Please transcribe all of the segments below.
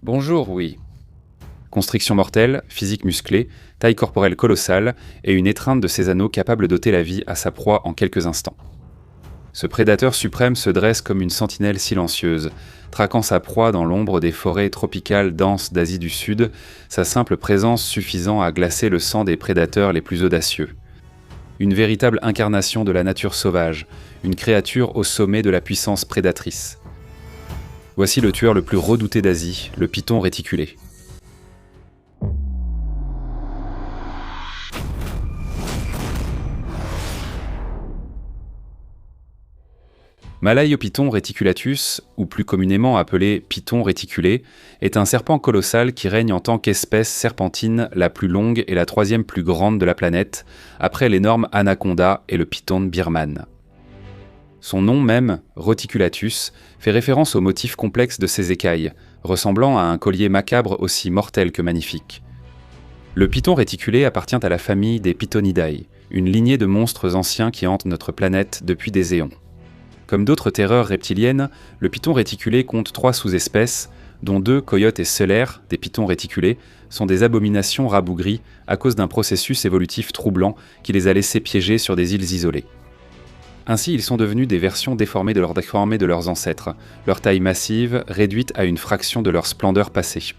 Bonjour, oui. Constriction mortelle, physique musclée, taille corporelle colossale et une étreinte de ses anneaux capable d'ôter la vie à sa proie en quelques instants. Ce prédateur suprême se dresse comme une sentinelle silencieuse, traquant sa proie dans l'ombre des forêts tropicales denses d'Asie du Sud, sa simple présence suffisant à glacer le sang des prédateurs les plus audacieux. Une véritable incarnation de la nature sauvage, une créature au sommet de la puissance prédatrice. Voici le tueur le plus redouté d'Asie, le python réticulé. Malaïopython reticulatus, ou plus communément appelé python réticulé, est un serpent colossal qui règne en tant qu'espèce serpentine la plus longue et la troisième plus grande de la planète, après l'énorme anaconda et le python birman. Son nom même, reticulatus, fait référence au motif complexe de ses écailles, ressemblant à un collier macabre aussi mortel que magnifique. Le python réticulé appartient à la famille des Pythonidae, une lignée de monstres anciens qui hantent notre planète depuis des éons. Comme d'autres terreurs reptiliennes, le python réticulé compte 3 sous-espèces, dont 2 coyotes et selaires, des pythons réticulés, sont des abominations rabougries à cause d'un processus évolutif troublant qui les a laissés piéger sur des îles isolées. Ainsi, ils sont devenus des versions déformées de leurs ancêtres, leur taille massive réduite à une fraction de leur splendeur passée.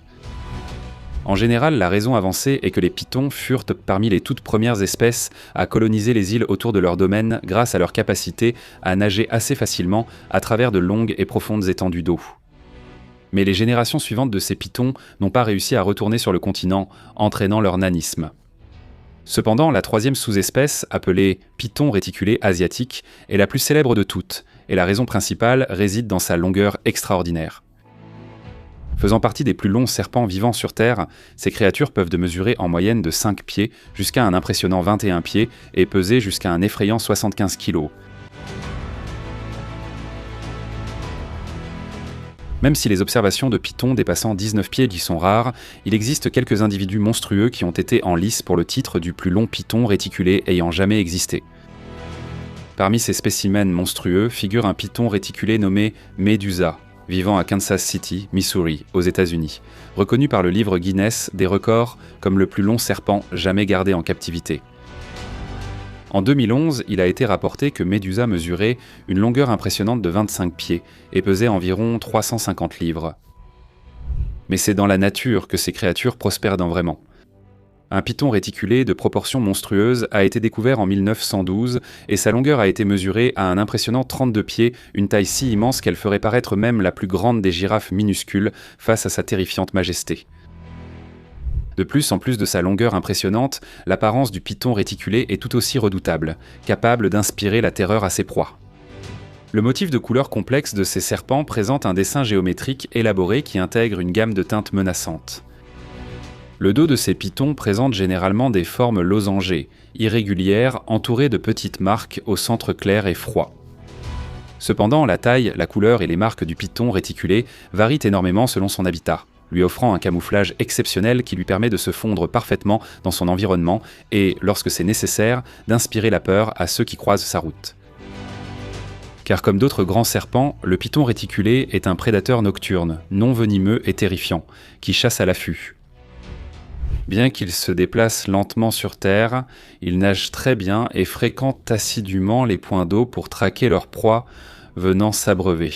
En général, la raison avancée est que les pythons furent parmi les toutes premières espèces à coloniser les îles autour de leur domaine grâce à leur capacité à nager assez facilement à travers de longues et profondes étendues d'eau. Mais les générations suivantes de ces pythons n'ont pas réussi à retourner sur le continent, entraînant leur nanisme. Cependant, la 3e sous-espèce, appelée python réticulé asiatique, est la plus célèbre de toutes, et la raison principale réside dans sa longueur extraordinaire. Faisant partie des plus longs serpents vivants sur Terre, ces créatures peuvent mesurer en moyenne de 5 pieds jusqu'à un impressionnant 21 pieds et peser jusqu'à un effrayant 75 kg. Même si les observations de pythons dépassant 19 pieds y sont rares, il existe quelques individus monstrueux qui ont été en lice pour le titre du plus long python réticulé ayant jamais existé. Parmi ces spécimens monstrueux figure un python réticulé nommé Medusa, vivant à Kansas City, Missouri, aux États-Unis, reconnu par le livre Guinness des records comme le plus long serpent jamais gardé en captivité. En 2011, il a été rapporté que Medusa mesurait une longueur impressionnante de 25 pieds et pesait environ 350 livres. Mais c'est dans la nature que ces créatures prospèrent vraiment. Un python réticulé de proportions monstrueuses a été découvert en 1912 et sa longueur a été mesurée à un impressionnant 32 pieds, une taille si immense qu'elle ferait paraître même la plus grande des girafes minuscules face à sa terrifiante majesté. De plus, en plus de sa longueur impressionnante, l'apparence du python réticulé est tout aussi redoutable, capable d'inspirer la terreur à ses proies. Le motif de couleur complexe de ces serpents présente un dessin géométrique élaboré qui intègre une gamme de teintes menaçantes. Le dos de ces pythons présente généralement des formes losangées, irrégulières, entourées de petites marques au centre clair et froid. Cependant, la taille, la couleur et les marques du python réticulé varient énormément selon son habitat, lui offrant un camouflage exceptionnel qui lui permet de se fondre parfaitement dans son environnement et, lorsque c'est nécessaire, d'inspirer la peur à ceux qui croisent sa route. Car comme d'autres grands serpents, le python réticulé est un prédateur nocturne, non venimeux et terrifiant, qui chasse à l'affût. Bien qu'il se déplace lentement sur Terre, il nage très bien et fréquente assidûment les points d'eau pour traquer leurs proies venant s'abreuver.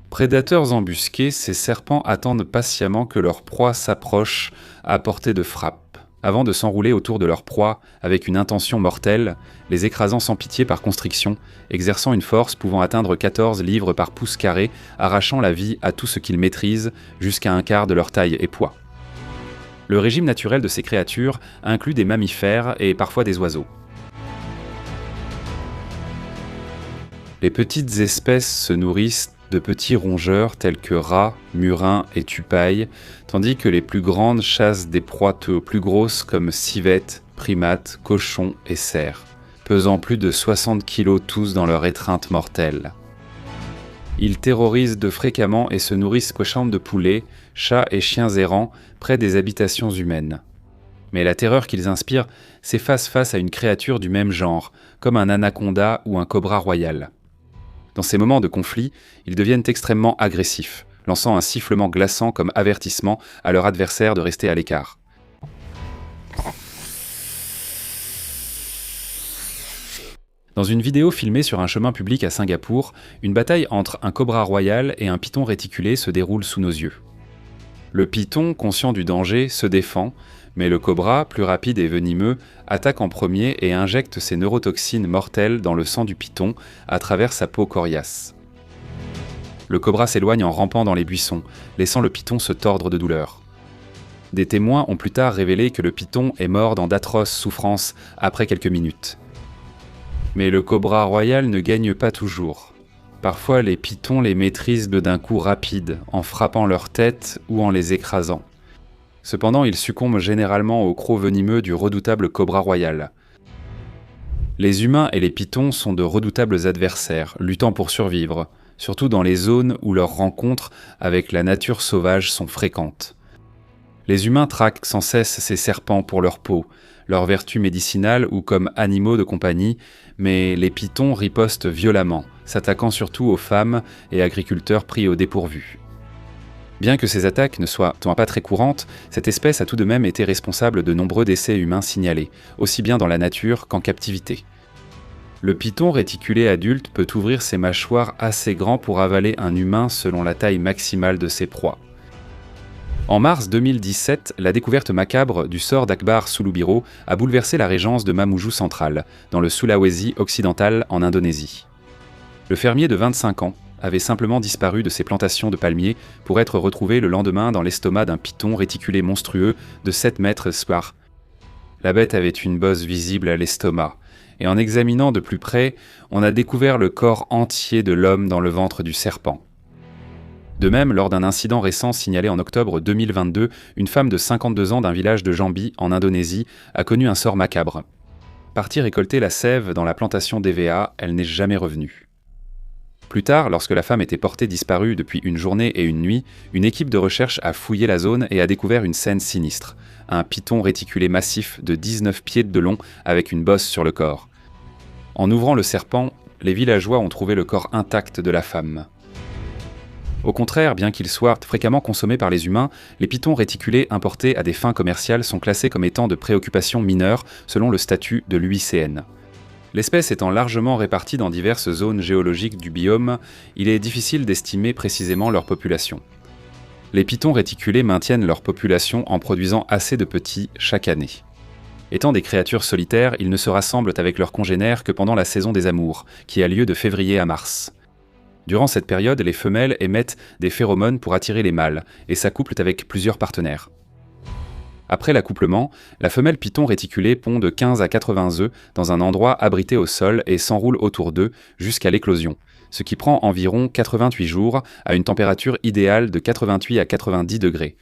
Prédateurs embusqués, ces serpents attendent patiemment que leur proie s'approche à portée de frappe, avant de s'enrouler autour de leur proie avec une intention mortelle, les écrasant sans pitié par constriction, exerçant une force pouvant atteindre 14 livres par pouce carré, arrachant la vie à tout ce qu'ils maîtrisent jusqu'à un quart de leur taille et poids. Le régime naturel de ces créatures inclut des mammifères et parfois des oiseaux. Les petites espèces se nourrissent de petits rongeurs tels que rats, murins et tupailles, tandis que les plus grandes chassent des proies plus grosses comme civettes, primates, cochons et cerfs, pesant plus de 60 kg tous dans leur étreinte mortelle. Ils terrorisent de fréquemment et se nourrissent cochons de poulets, chats et chiens errants près des habitations humaines. Mais la terreur qu'ils inspirent s'efface face à une créature du même genre, comme un anaconda ou un cobra royal. Dans ces moments de conflit, ils deviennent extrêmement agressifs, lançant un sifflement glaçant comme avertissement à leur adversaire de rester à l'écart. Dans une vidéo filmée sur un chemin public à Singapour, une bataille entre un cobra royal et un python réticulé se déroule sous nos yeux. Le python, conscient du danger, se défend, mais le cobra, plus rapide et venimeux, attaque en premier et injecte ses neurotoxines mortelles dans le sang du python à travers sa peau coriace. Le cobra s'éloigne en rampant dans les buissons, laissant le python se tordre de douleur. Des témoins ont plus tard révélé que le python est mort dans d'atroces souffrances après quelques minutes. Mais le cobra royal ne gagne pas toujours. Parfois, les pythons les maîtrisent d'un coup rapide, en frappant leur tête ou en les écrasant. Cependant, ils succombent généralement au croc venimeux du redoutable cobra royal. Les humains et les pythons sont de redoutables adversaires, luttant pour survivre, surtout dans les zones où leurs rencontres avec la nature sauvage sont fréquentes. Les humains traquent sans cesse ces serpents pour leur peau, leur vertu médicinale ou comme animaux de compagnie, mais les pythons ripostent violemment, s'attaquant surtout aux femmes et agriculteurs pris au dépourvu. Bien que ces attaques ne soient pas très courantes, cette espèce a tout de même été responsable de nombreux décès humains signalés, aussi bien dans la nature qu'en captivité. Le python réticulé adulte peut ouvrir ses mâchoires assez grands pour avaler un humain selon la taille maximale de ses proies. En mars 2017, la découverte macabre du sort d'Akbar Sulubiro a bouleversé la régence de Mamuju centrale, dans le Sulawesi occidental en Indonésie. Le fermier de 25 ans avait simplement disparu de ses plantations de palmiers pour être retrouvé le lendemain dans l'estomac d'un python réticulé monstrueux de 7 mètres square. La bête avait une bosse visible à l'estomac, et en examinant de plus près, on a découvert le corps entier de l'homme dans le ventre du serpent. De même, lors d'un incident récent signalé en octobre 2022, une femme de 52 ans d'un village de Jambi, en Indonésie, a connu un sort macabre. Partie récolter la sève dans la plantation d'EVA, elle n'est jamais revenue. Plus tard, lorsque la femme était portée disparue depuis une journée et une nuit, une équipe de recherche a fouillé la zone et a découvert une scène sinistre. Un python réticulé massif de 19 pieds de long avec une bosse sur le corps. En ouvrant le serpent, les villageois ont trouvé le corps intact de la femme. Au contraire, bien qu'ils soient fréquemment consommés par les humains, les pythons réticulés importés à des fins commerciales sont classés comme étant de préoccupation mineure selon le statut de l'UICN. L'espèce étant largement répartie dans diverses zones géologiques du biome, il est difficile d'estimer précisément leur population. Les pythons réticulés maintiennent leur population en produisant assez de petits chaque année. Étant des créatures solitaires, ils ne se rassemblent avec leurs congénères que pendant la saison des amours, qui a lieu de février à mars. Durant cette période, les femelles émettent des phéromones pour attirer les mâles et s'accouplent avec plusieurs partenaires. Après l'accouplement, la femelle python réticulée pond de 15 à 80 œufs dans un endroit abrité au sol et s'enroule autour d'eux jusqu'à l'éclosion, ce qui prend environ 88 jours à une température idéale de 88 à 90 degrés.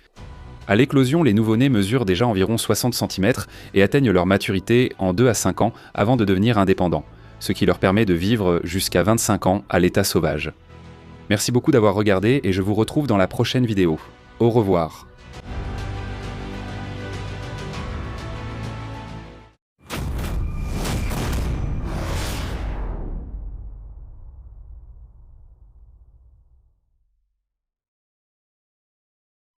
À l'éclosion, les nouveau-nés mesurent déjà environ 60 cm et atteignent leur maturité en 2 à 5 ans avant de devenir indépendants, ce qui leur permet de vivre jusqu'à 25 ans à l'état sauvage. Merci beaucoup d'avoir regardé et je vous retrouve dans la prochaine vidéo. Au revoir.